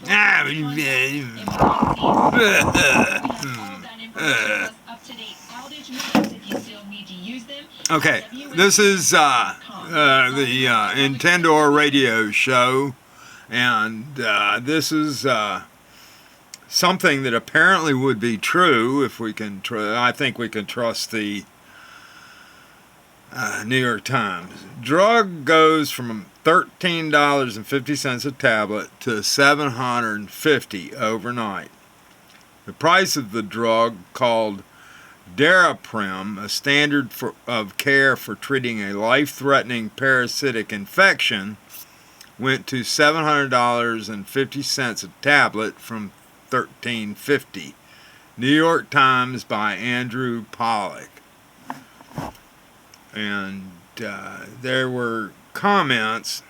Ah, okay, this is the Intendor radio show, and this is something that apparently would be true if we can. I think we can trust the New York Times. Drug goes from $13.50 a tablet to $750 overnight. The price of the drug, called Daraprim, a standard of care for treating a life-threatening parasitic infection, went to $750 a tablet from $13.50. New York Times by Andrew Pollack. And there were comments,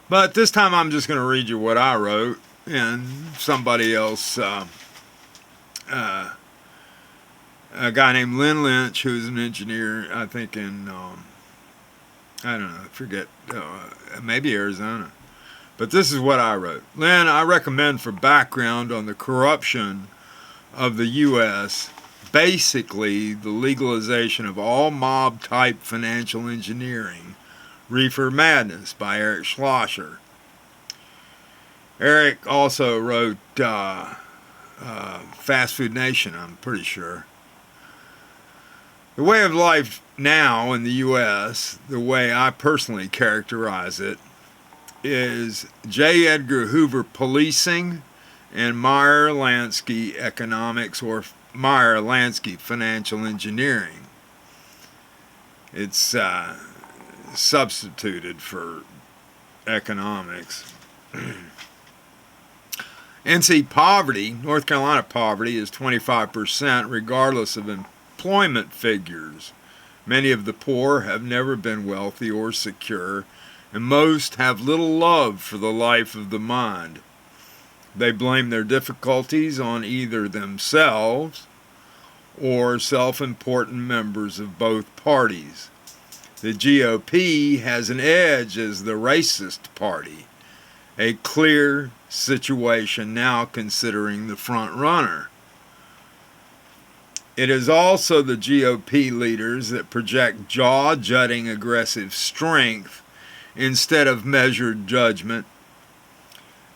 but this time I'm just going to read you what I wrote, and somebody else, a guy named Lynn Lynch, who's an engineer, I think in, I don't know, maybe Arizona. But this is what I wrote. Lynn, I recommend for background on the corruption of the U.S., basically the legalization of all mob-type financial engineering, Reefer Madness by Eric Schlosser. Eric also wrote Fast Food Nation, I'm pretty sure. The way of life now in the U.S., the way I personally characterize it, is J.Edgar Hoover policing and Meyer-Lansky economics, or Meyer-Lansky financial engineering. It's substituted for economics. NC poverty, North Carolina poverty, is 25% regardless of employment figures. Many of the poor have never been wealthy or secure, and most have little love for the life of the mind. They blame their difficulties on either themselves or self-important members of both parties. The GOP has an edge as the racist party, a clear situation now considering the front runner. It is also the GOP leaders that project jaw-jutting aggressive strength instead of measured judgment.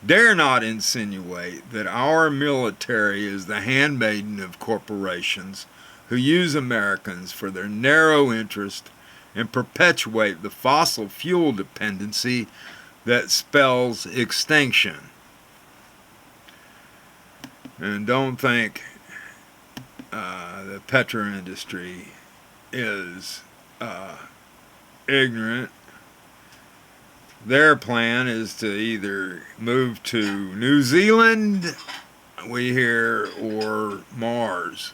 Dare not insinuate that our military is the handmaiden of corporations who use Americans for their narrow interest and perpetuate the fossil fuel dependency that spells extinction. And don't think the petro industry is ignorant. Their plan is to either move to New Zealand, we hear, or Mars.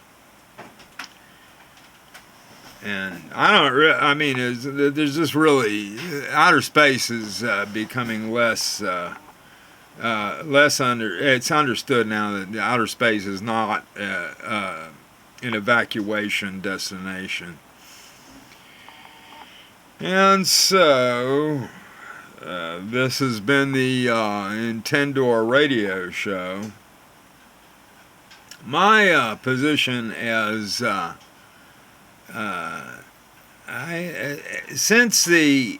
And there's just really, outer space is becoming less it's understood now that the outer space is not an evacuation destination. And so this has been the Intendor radio show. My position as since the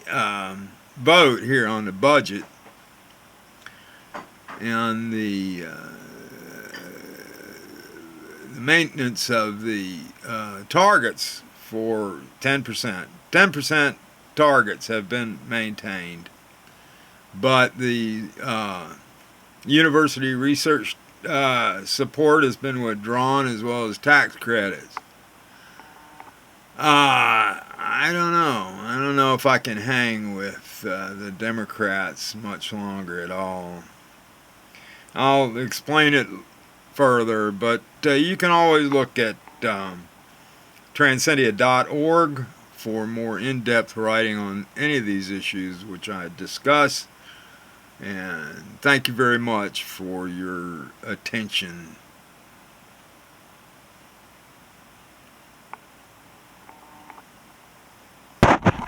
vote here on the budget and the maintenance of the targets for 10% targets have been maintained, but the university research support has been withdrawn, as well as tax credits. I don't know. I don't know if I can hang with the Democrats much longer at all. I'll explain it further, but you can always look at transcendia.org for more in-depth writing on any of these issues which I discuss. And thank you very much for your attention.